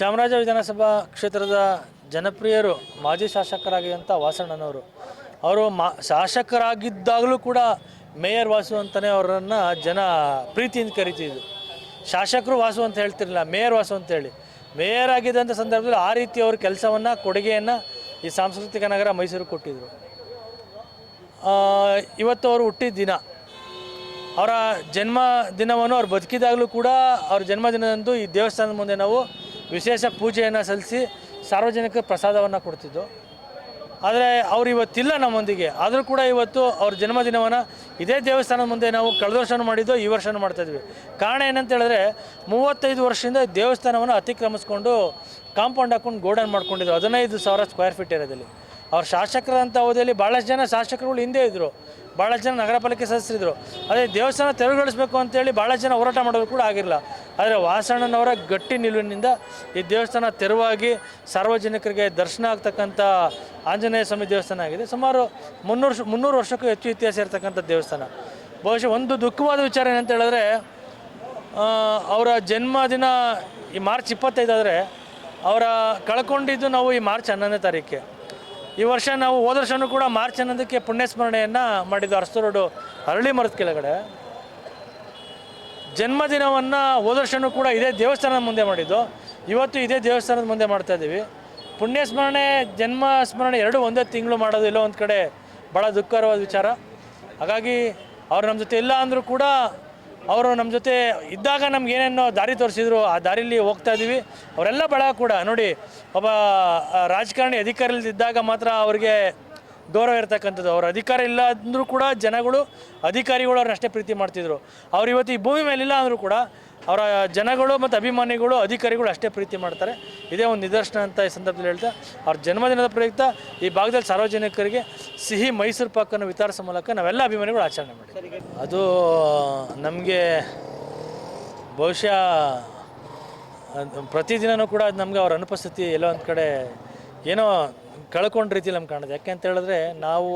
ಚಾಮರಾಜ ವಿಧಾನಸಭಾ ಕ್ಷೇತ್ರದ ಜನಪ್ರಿಯರು ಮಾಜಿ ಶಾಸಕರಾಗಿದ್ದಂಥ ವಾಸಣ್ಣನವರು ಅವರು ಶಾಸಕರಾಗಿದ್ದಾಗಲೂ ಕೂಡ ಮೇಯರ್ ವಾಸು ಅಂತಲೇ ಅವರನ್ನು ಜನ ಪ್ರೀತಿಯಿಂದ ಕರಿತಿದ್ರು. ಶಾಸಕರು ವಾಸು ಅಂತ ಹೇಳ್ತಿರಲಿಲ್ಲ, ಮೇಯರ್ ವಾಸು ಅಂತೇಳಿ. ಮೇಯರ್ ಆಗಿದ್ದಂಥ ಸಂದರ್ಭದಲ್ಲಿ ಆ ರೀತಿ ಅವ್ರ ಕೆಲಸವನ್ನು ಕೊಡುಗೆಯನ್ನು ಈ ಸಾಂಸ್ಕೃತಿಕ ನಗರ ಮೈಸೂರು ಕೊಟ್ಟಿದ್ದರು. ಇವತ್ತು ಅವರು ಹುಟ್ಟಿದ ದಿನ, ಅವರ ಜನ್ಮ ದಿನವನ್ನು ಅವ್ರು ಬದುಕಿದಾಗಲೂ ಕೂಡ ಅವ್ರ ಜನ್ಮದಿನದಂದು ಈ ದೇವಸ್ಥಾನದ ಮುಂದೆ ನಾವು ವಿಶೇಷ ಪೂಜೆಯನ್ನು ಸಲ್ಲಿಸಿ ಸಾರ್ವಜನಿಕ ಪ್ರಸಾದವನ್ನು ಕೊಡ್ತಿದ್ದು. ಆದರೆ ಅವರು ಇವತ್ತಿಲ್ಲ ನಮ್ಮೊಂದಿಗೆ. ಆದರೂ ಕೂಡ ಇವತ್ತು ಅವ್ರ ಜನ್ಮದಿನವನ್ನು ಇದೇ ದೇವಸ್ಥಾನದ ಮುಂದೆ ನಾವು ಕಳೆದ ವರ್ಷವೂ ಮಾಡಿದ್ದು, ಈ ವರ್ಷವೂ ಮಾಡ್ತಾಯಿದ್ವಿ. ಕಾರಣ ಏನಂತ ಹೇಳಿದ್ರೆ 35 ವರ್ಷದಿಂದ ದೇವಸ್ಥಾನವನ್ನು ಅತಿಕ್ರಮಿಸ್ಕೊಂಡು ಕಾಂಪೌಂಡ್ ಹಾಕ್ಕೊಂಡು ಗೋಡನ್ ಮಾಡ್ಕೊಂಡಿದ್ರು 15,000 ಸ್ಕ್ವೇರ್ ಫೀಟ್ ಏರಿಯಾದಲ್ಲಿ. ಅವ್ರ ಶಾಸಕರಂಥ ಅವಧಿಯಲ್ಲಿ ಭಾಳಷ್ಟು ಜನ ಶಾಸಕರುಗಳು ಹಿಂದೆ ಇದ್ದರು, ಭಾಳಷ್ಟು ಜನ ನಗರ ಪಾಲಿಕೆ ಸದಸ್ಯರಿದ್ದರು. ಅದೇ ದೇವಸ್ಥಾನ ತೆರವುಗೊಳಿಸಬೇಕು ಅಂತೇಳಿ ಭಾಳಷ್ಟು ಜನ ಹೋರಾಟ ಮಾಡೋದು ಕೂಡ ಆಗಿರಲಿಲ್ಲ. ಆದರೆ ವಾಸಣ್ಣನವರ ಗಟ್ಟಿ ನಿಲುವಿನಿಂದ ಈ ದೇವಸ್ಥಾನ ತೆರವಾಗಿ ಸಾರ್ವಜನಿಕರಿಗೆ ದರ್ಶನ ಆಗ್ತಕ್ಕಂಥ ಆಂಜನೇಯ ಸ್ವಾಮಿ ದೇವಸ್ಥಾನ ಆಗಿದೆ. ಸುಮಾರು 300 ವರ್ಷಕ್ಕೂ ಹೆಚ್ಚು ಇತಿಹಾಸ ಇರತಕ್ಕಂಥ ದೇವಸ್ಥಾನ. ಬಹುಶಃ ಒಂದು ದುಃಖವಾದ ವಿಚಾರ ಏನಂತ ಹೇಳಿದ್ರೆ, ಅವರ ಜನ್ಮದಿನ ಈ ಮಾರ್ಚ್ 25 ಆದರೆ ಅವರ ಕಳ್ಕೊಂಡಿದ್ದು ನಾವು ಈ ಮಾರ್ಚ್ 11ನೇ ತಾರೀಕೆ. ಈ ವರ್ಷ ನಾವು ಹೋದ ವರ್ಷವೂ ಕೂಡ ಮಾರ್ಚ್ 11ಕ್ಕೆ ಪುಣ್ಯಸ್ಮರಣೆಯನ್ನು ಮಾಡಿದ್ದು ಅರಸು ರೋಡು ಅರಳಿ ಮರದ ಕೆಳಗಡೆ. ಜನ್ಮದಿನವನ್ನು ಹೋದ ವರ್ಷವೂ ಕೂಡ ಇದೇ ದೇವಸ್ಥಾನದ ಮುಂದೆ ಮಾಡಿದ್ದು, ಇವತ್ತು ಇದೇ ದೇವಸ್ಥಾನದ ಮುಂದೆ ಮಾಡ್ತಾಯಿದ್ದೀವಿ. ಪುಣ್ಯಸ್ಮರಣೆ ಜನ್ಮ ಸ್ಮರಣೆ ಎರಡೂ ಒಂದೇ ತಿಂಗಳು ಮಾಡೋದು ಎಲ್ಲೋ ಒಂದು ಕಡೆ ಭಾಳ ದುಃಖಕರವಾದ ವಿಚಾರ. ಹಾಗಾಗಿ ಅವ್ರು ನಮ್ಮ ಜೊತೆ ಇಲ್ಲ ಅಂದರೂ ಕೂಡ ಅವರು ನಮ್ಮ ಜೊತೆ ಇದ್ದಾಗ ನಮ್ಗೆ ಏನೇನೋ ದಾರಿ ತೋರಿಸಿದ್ರು, ಆ ದಾರಿಯಲ್ಲಿ ಹೋಗ್ತಾ ಇದ್ದೀವಿ. ಅವರೆಲ್ಲ ಬಳಗ ಕೂಡ ನೋಡಿ, ಒಬ್ಬ ರಾಜಕಾರಣಿ ಅಧಿಕಾರದಲ್ಲಿದ್ದಾಗ ಮಾತ್ರ ಅವ್ರಿಗೆ ಗೌರವ ಇರ್ತಕ್ಕಂಥದ್ದು. ಅವ್ರ ಅಧಿಕಾರ ಇಲ್ಲ ಅಂದರೂ ಕೂಡ ಜನಗಳು ಅಧಿಕಾರಿಗಳು ಅವ್ರನ್ನ ಅಷ್ಟೇ ಪ್ರೀತಿ ಮಾಡ್ತಿದ್ರು. ಅವ್ರು ಇವತ್ತು ಈ ಭೂಮಿ ಮೇಲಿಲ್ಲ ಅಂದರೂ ಕೂಡ ಅವರ ಜನಗಳು ಮತ್ತು ಅಭಿಮಾನಿಗಳು ಅಧಿಕಾರಿಗಳು ಅಷ್ಟೇ ಪ್ರೀತಿ ಮಾಡ್ತಾರೆ. ಇದೇ ಒಂದು ನಿದರ್ಶನ ಅಂತ ಈ ಸಂದರ್ಭದಲ್ಲಿ ಹೇಳ್ತಾ, ಅವ್ರ ಜನ್ಮದಿನದ ಪ್ರಯುಕ್ತ ಈ ಭಾಗದಲ್ಲಿ ಸಾರ್ವಜನಿಕರಿಗೆ ಸಿಹಿ ಮೈಸೂರು ಪಾಕನ್ನು ವಿತರಿಸೋ ಮೂಲಕ ನಾವೆಲ್ಲ ಅಭಿಮಾನಿಗಳು ಆಚರಣೆ ಮಾಡಿದ್ದೀವಿ. ಅದು ನಮಗೆ ಬಹುಶಃ ಪ್ರತಿದಿನವೂ ಕೂಡ ಅದು ನಮಗೆ ಅವ್ರ ಅನುಪಸ್ಥಿತಿ ಎಲ್ಲೋ ಒಂದು ಕಡೆ ಏನೋ ಕಳ್ಕೊಂಡ ರೀತಿ ನಮ್ಗೆ ಕಾಣುತ್ತೆ. ಯಾಕೆ ಅಂತ ಹೇಳಿದ್ರೆ, ನಾವು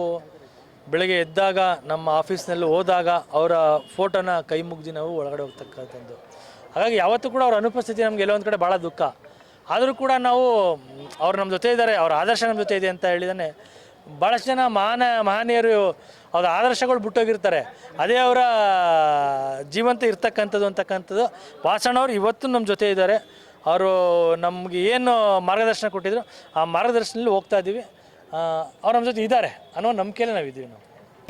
ಬೆಳಗ್ಗೆ ಎದ್ದಾಗ ನಮ್ಮ ಆಫೀಸ್ನಲ್ಲಿ ಹೋದಾಗ ಅವರ ಫೋಟೋನ ಕೈ ಮುಗ್ದು ನಾವು ಒಳಗಡೆ ಹೋಗ್ತಕ್ಕಂಥದ್ದು. ಹಾಗಾಗಿ ಯಾವತ್ತೂ ಕೂಡ ಅವ್ರ ಅನುಪಸ್ಥಿತಿ ನಮಗೆ ಎಲ್ಲೋ ಒಂದು ಕಡೆ ಭಾಳ ದುಃಖ. ಆದರೂ ಕೂಡ ನಾವು ಅವ್ರು ನಮ್ಮ ಜೊತೆ ಇದ್ದಾರೆ, ಅವ್ರ ಆದರ್ಶ ನಮ್ಮ ಜೊತೆ ಇದೆ ಅಂತ ಹೇಳಿದಾನೆ. ಭಾಳಷ್ಟು ಜನ ಮಹನೀಯರು ಅವ್ರ ಆದರ್ಶಗಳು ಬಿಟ್ಟೋಗಿರ್ತಾರೆ, ಅದೇ ಅವರ ಜೀವಂತ ಇರ್ತಕ್ಕಂಥದ್ದು ಅಂತಕ್ಕಂಥದ್ದು. ವಾಸಣ್ಣವ್ರು ಇವತ್ತು ನಮ್ಮ ಜೊತೆ ಇದ್ದಾರೆ. ಅವರು ನಮಗೆ ಏನು ಮಾರ್ಗದರ್ಶನ ಕೊಟ್ಟಿದ್ರು ಆ ಮಾರ್ಗದರ್ಶನದಲ್ಲಿ ಹೋಗ್ತಾ ಇದ್ದೀವಿ. ಅವ್ರು ನಮ್ಮ ಜೊತೆ ಇದ್ದಾರೆ ಅನ್ನೋ ನಂಬಿಕೆಯಲ್ಲೇ ನಾವಿದ್ದೀವಿ. ನಾವು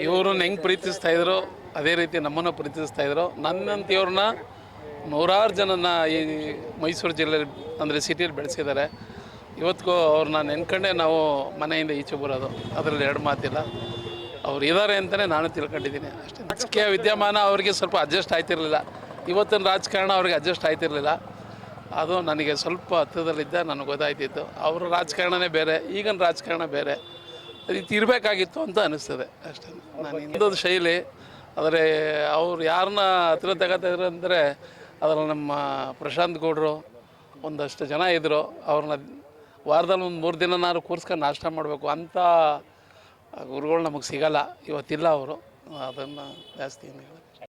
ಇವ್ರನ್ನ ಹೆಂಗೆ ಪ್ರೀತಿಸ್ತಾಯಿದ್ರು ಅದೇ ರೀತಿ ನಮ್ಮನ್ನು ಪ್ರೀತಿಸ್ತಾಯಿದ್ರು. ನನ್ನಂತಿಯವ್ರನ್ನ ನೂರಾರು ಜನನ ಈ ಮೈಸೂರು ಜಿಲ್ಲೆಯಲ್ಲಿ ಅಂದರೆ ಸಿಟಿಯಲ್ಲಿ ಬೆಳೆಸಿದ್ದಾರೆ. ಇವತ್ತಿಗೂ ಅವ್ರನ್ನ ನೆನ್ಕೊಂಡೇ ನಾವು ಮನೆಯಿಂದ ಈಚೆ ಬರೋದು, ಅದರಲ್ಲಿ ಎರಡು ಮಾತಿಲ್ಲ. ಅವ್ರು ಇದ್ದಾರೆ ಅಂತಲೇ ನಾನು ತಿಳ್ಕೊಂಡಿದ್ದೀನಿ ಅಷ್ಟೇ. ರಾಜಕೀಯ ವಿದ್ಯಮಾನ ಅವರಿಗೆ ಸ್ವಲ್ಪ ಅಡ್ಜಸ್ಟ್ ಆಯ್ತಿರಲಿಲ್ಲ. ಇವತ್ತಿನ ರಾಜಕಾರಣ ಅವ್ರಿಗೆ ಅಡ್ಜಸ್ಟ್ ಆಯ್ತಿರಲಿಲ್ಲ. ಅದು ನನಗೆ ಸ್ವಲ್ಪ ಹತ್ತಿರದಲ್ಲಿದ್ದ ನನಗೆ ಗೊತ್ತಾಯ್ತಿತ್ತು. ಅವರ ರಾಜಕಾರಣನೇ ಬೇರೆ, ಈಗಿನ ರಾಜಕಾರಣ ಬೇರೆ. ಅದು ಇರಬೇಕಾಗಿತ್ತು ಅಂತ ಅನ್ನಿಸ್ತದೆ ಅಷ್ಟೇ. ನಾನು ಇನ್ನೊಂದು ಶೈಲಿ, ಆದರೆ ಅವ್ರು ಯಾರನ್ನ ಹತ್ತಿರ ತಗೋತಾಯಿದ್ರು ಅಂದರೆ ಅದರಲ್ಲಿ ನಮ್ಮ ಪ್ರಶಾಂತ್ ಗೌಡರು ಒಂದಷ್ಟು ಜನ ಇದ್ದರು. ಅವ್ರನ್ನ ವಾರದಲ್ಲಿ ಒಂದು 3 ದಿನ ಕೂರಿಸ್ಕೊಂಡು ನಾಷ್ಟ ಮಾಡಬೇಕು ಅಂಥ ಗುರುಗಳು ನಮಗೆ ಸಿಗೋಲ್ಲ. ಇವತ್ತಿಲ್ಲ ಅವರು. ಅದನ್ನು ಜಾಸ್ತಿ